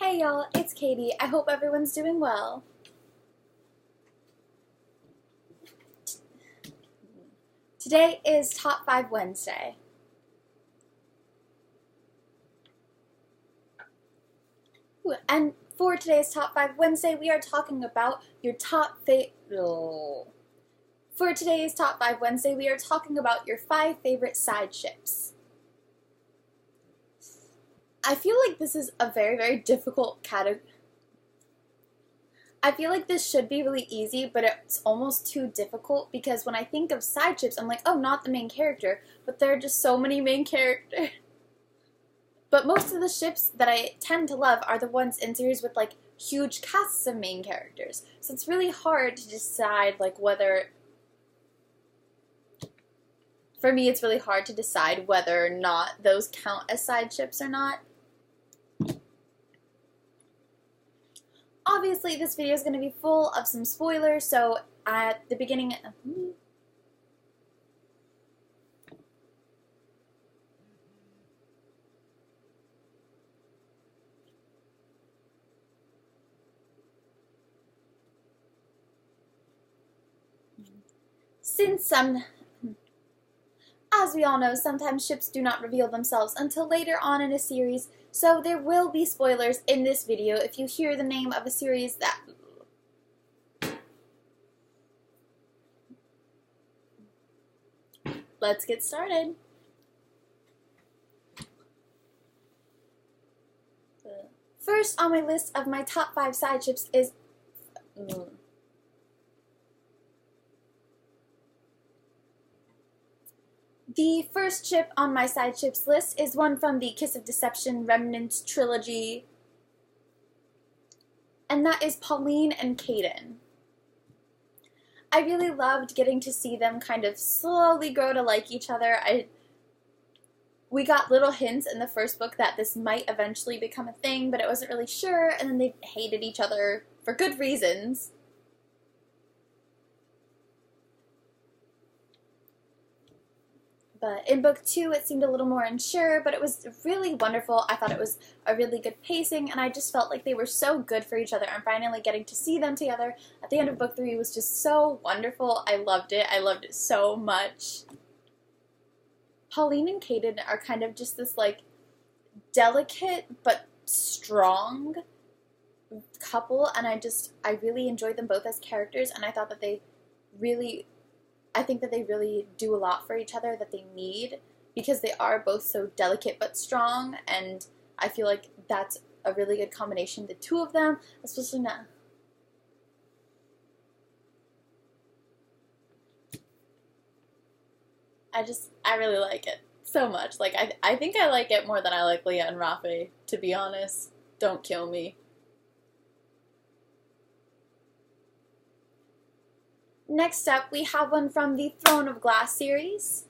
Hey y'all, it's Katie. I hope everyone's doing well. Today is Top 5 Wednesday. And for today's Top 5 Wednesday, we are talking about your For today's Top 5 Wednesday, we are talking about your 5 favorite side ships. I feel like this is a very, very difficult category. I feel like this should be really easy, but it's almost too difficult because when I think of side ships, I'm like, oh, not the main character, but there are just so many main characters. But most of the ships that I tend to love are the ones in series with like huge casts of main characters. So it's really hard to decide like whether, for me it's really hard to decide whether or not those count as side ships or not. Obviously, this video is going to be full of some spoilers, so at the beginning... As we all know, sometimes ships do not reveal themselves until later on in a series, so there will be spoilers in this video if you hear the name of a series that... Let's get started. First on my list of my top 5 side ships is... The first ship on my side ships list is one from the Kiss of Deception Remnants trilogy, and that is Pauline and Kaidan. I really loved getting to see them kind of slowly grow to like each other. We got little hints in the first book that this might eventually become a thing, but I wasn't really sure, and then they hated each other for good reasons. But in book 2, it seemed a little more unsure, but it was really wonderful. I thought it was a really good pacing, and I just felt like they were so good for each other, and finally getting to see them together at the end of book 3 was just so wonderful. I loved it. I loved it so much. Pauline and Kaidan are kind of just this, like, delicate but strong couple, and I really enjoyed them both as characters, and I thought that I think that they really do a lot for each other that they need because they are both so delicate but strong, and I feel like that's a really good combination, the two of them, especially now. I really like it so much. Like, I think I like it more than I like Leah and Rafe, to be honest. Don't kill me. Next up, we have one from the Throne of Glass series,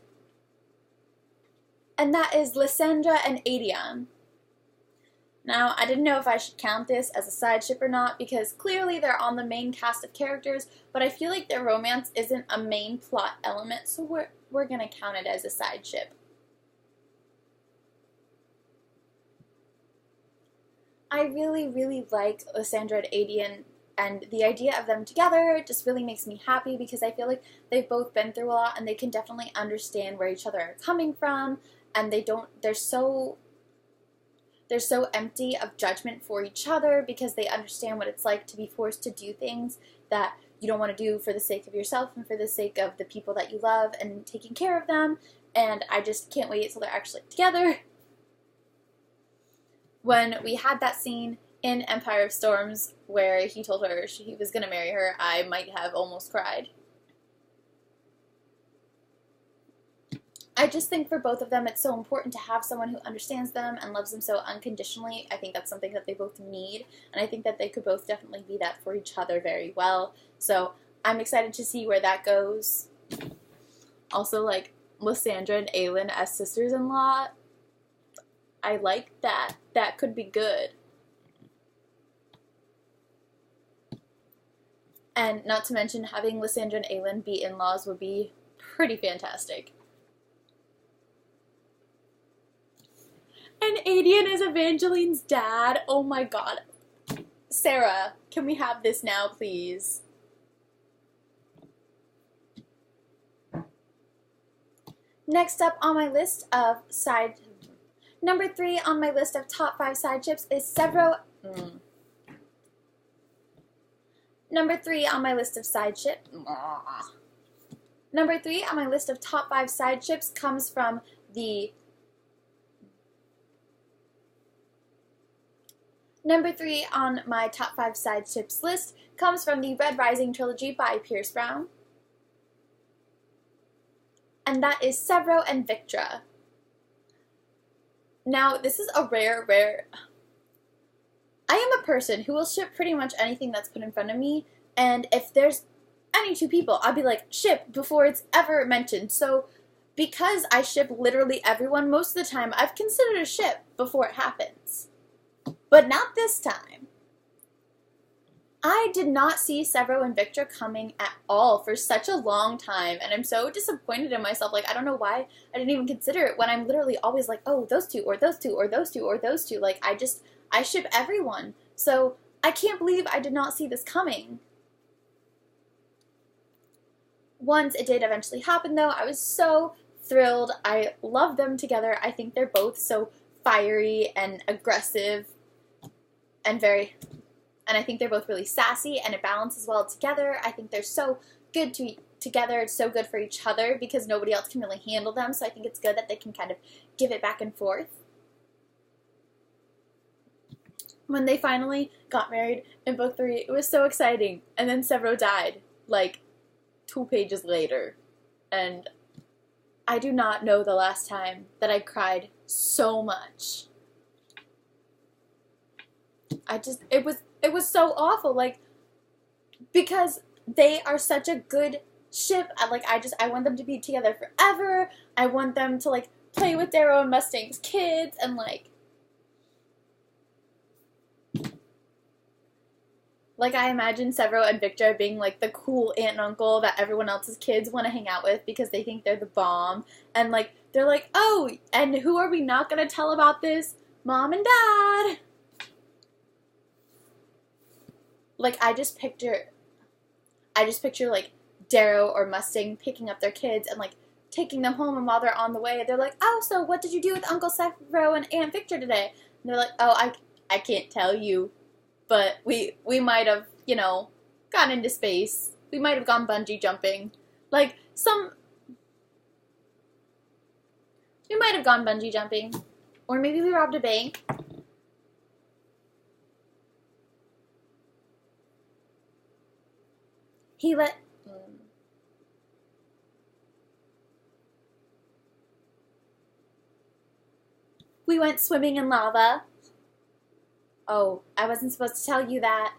and that is Lysandra and Aedion. Now, I didn't know if I should count this as a side ship or not, because clearly they're on the main cast of characters, but I feel like their romance isn't a main plot element, so we're going to count it as a side ship. I really, really like Lysandra and Aedion, and the idea of them together just really makes me happy because I feel like they've both been through a lot and they can definitely understand where each other are coming from, and they're so empty of judgment for each other because they understand what it's like to be forced to do things that you don't want to do for the sake of yourself and for the sake of the people that you love and taking care of them, and I just can't wait until they're actually together. When we had that scene in Empire of Storms where he told her he was going to marry her, I might have almost cried. I just think for both of them it's so important to have someone who understands them and loves them so unconditionally. I think that's something that they both need, and I think that they could both definitely be that for each other very well. So I'm excited to see where that goes. Also, like, Lysandra and Aelin as sisters-in-law, I like that. That could be good. And not to mention, having Lysandra and Aelin be in-laws would be pretty fantastic. And Adian is Evangeline's dad. Oh my god. Sarah, can we have this now, please? Next up on my list of number 3 on my list of top 5 side ships is Severo. Number 3 on my list of Number 3 on my list of top 5 side ships comes from the Number 3 on my top 5 side ships list comes from the Red Rising trilogy by Pierce Brown. And that is Severo and Victra. Now, this is a rare... I am a person who will ship pretty much anything that's put in front of me, and if there's any two people, I'll be like, ship, before it's ever mentioned. So, because I ship literally everyone, most of the time, I've considered a ship before it happens. But not this time. I did not see Severo and Victra coming at all for such a long time, and I'm so disappointed in myself. Like, I don't know why I didn't even consider it when I'm literally always like, oh, those two, or those two, or those two, or those two. Like, I ship everyone. So, I can't believe I did not see this coming. Once it did eventually happen, though, I was so thrilled. I love them together. I think they're both so fiery and aggressive and I think they're both really sassy, and it balances well together. I think they're so good together. It's so good for each other because nobody else can really handle them, so I think it's good that they can kind of give it back and forth. When they finally got married in book 3, it was so exciting. And then Severo died, like, 2 pages later. And I do not know the last time that I cried so much. It was so awful, like, because they are such a good ship. I want them to be together forever. I want them to, like, play with Darrow and Mustang's kids, and, like, I imagine Severo and Victra being, like, the cool aunt and uncle that everyone else's kids want to hang out with because they think they're the bomb. And, like, they're like, oh, and who are we not going to tell about this? Mom and Dad! Like, I just picture, like, Darrow or Mustang picking up their kids and, like, taking them home, and while they're on the way, they're like, oh, so what did you do with Uncle Severo and Aunt Victra today? And they're like, oh, I can't tell you. But we might have, you know, gone into space. We might have gone bungee jumping. Like, we might have gone bungee jumping. Or maybe we robbed a bank. We went swimming in lava. Oh, I wasn't supposed to tell you that.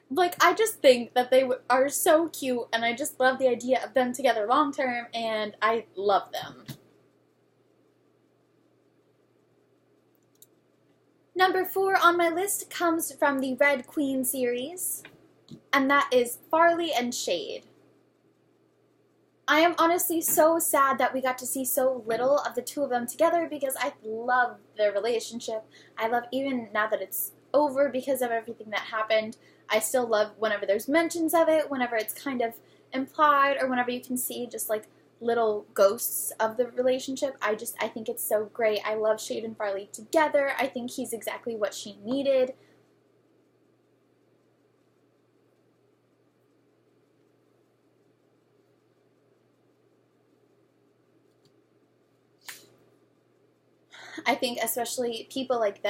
Like, I just think that they are so cute, and I just love the idea of them together long term, and I love them. Number 4 on my list comes from the Red Queen series, and that is Farley and Shade. I am honestly so sad that we got to see so little of the two of them together because I love their relationship. I love, even now that it's over because of everything that happened, I still love whenever there's mentions of it, whenever it's kind of implied, or whenever you can see just like little ghosts of the relationship. I think it's so great. I love Shade and Farley together. I think he's exactly what she needed. I think especially people like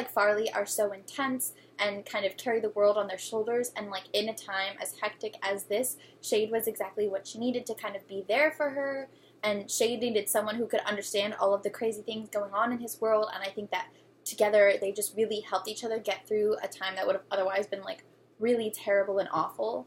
Farley are so intense and kind of carry the world on their shoulders, and like in a time as hectic as this, Shade was exactly what she needed to kind of be there for her, and Shade needed someone who could understand all of the crazy things going on in his world, and I think that together they just really helped each other get through a time that would have otherwise been like really terrible and awful.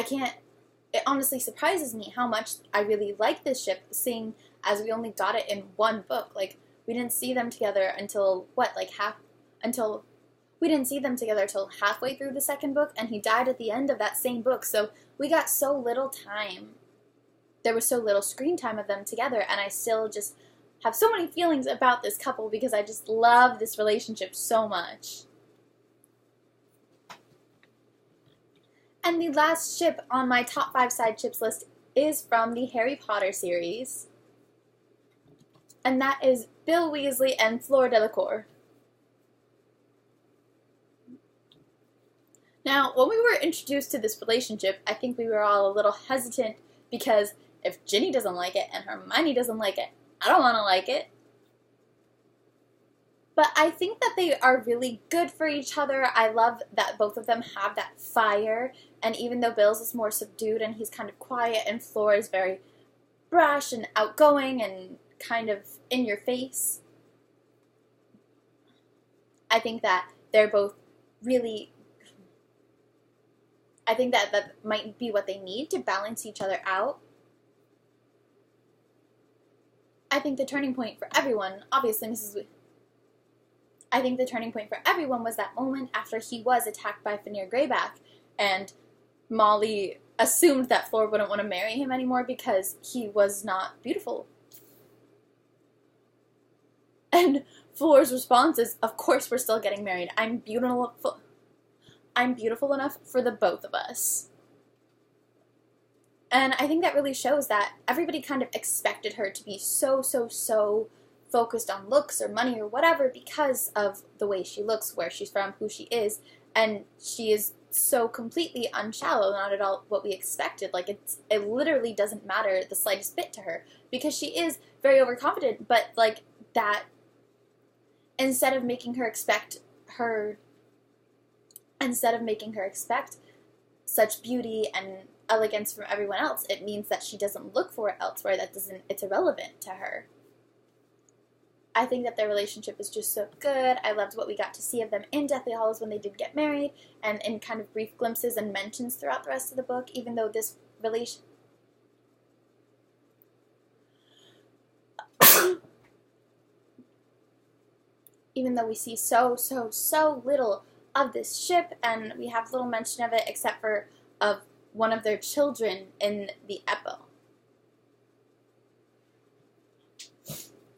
It honestly surprises me how much I really like this ship, seeing as we only got it in one book. Like, we didn't see them together until, until we didn't see them together till halfway through the second book, and he died at the end of that same book, so we got so little time. There was so little screen time of them together, and I still just have so many feelings about this couple because I just love this relationship so much. And the last ship on my top 5 side ships list is from the Harry Potter series, and that is Bill Weasley and Fleur Delacour. Now, when we were introduced to this relationship, I think we were all a little hesitant because if Ginny doesn't like it and Hermione doesn't like it, I don't want to like it. But I think that they are really good for each other. I love that both of them have that fire, and even though Bill's is more subdued and he's kind of quiet, and Fleur is very brash and outgoing and kind of in your face, I think that they're both really, I think that might be what they need to balance each other out. I think the turning point for everyone, obviously I think the turning point for everyone was that moment after he was attacked by Fenrir Greyback, and Molly assumed that Fleur wouldn't want to marry him anymore because he was not beautiful. And Fleur's response is, of course we're still getting married. I'm beautiful enough for the both of us. And I think that really shows that everybody kind of expected her to be so focused on looks or money or whatever because of the way she looks, where she's from, who she is, and she is so completely unshallow, not at all what we expected. Like, it literally doesn't matter the slightest bit to her because she is very overconfident, but like that, instead of making her expect such beauty and elegance from everyone else, it means that she doesn't look for it elsewhere. It's irrelevant to her. I think that their relationship is just so good. I loved what we got to see of them in Deathly Hallows when they did get married, and in kind of brief glimpses and mentions throughout the rest of the book, even though this even though we see so little of this ship, and we have little mention of it except for of one of their children in the epilogue.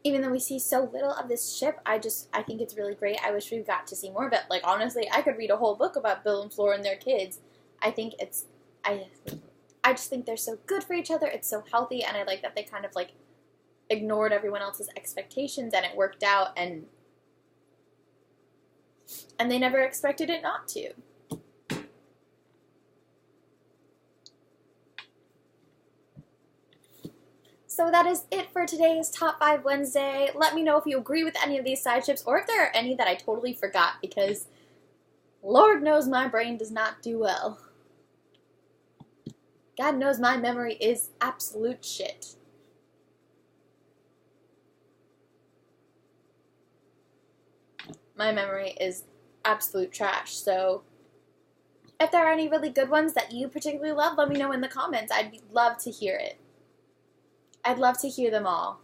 Even though we see so little of this ship, I think it's really great. I wish we got to see more of it. Like, honestly, I could read a whole book about Bill and Fleur and their kids. I just think they're so good for each other. It's so healthy, and I like that they kind of, like, ignored everyone else's expectations, and it worked out, and they never expected it not to. So that is it for today's Top 5 Wednesday. Let me know if you agree with any of these side ships, or if there are any that I totally forgot, because Lord knows my brain does not do well. God knows my memory is absolute shit. My memory is absolute trash, so if there are any really good ones that you particularly love, let me know in the comments. I'd love to hear it. I'd love to hear them all.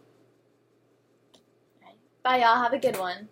Bye, y'all. Have a good one.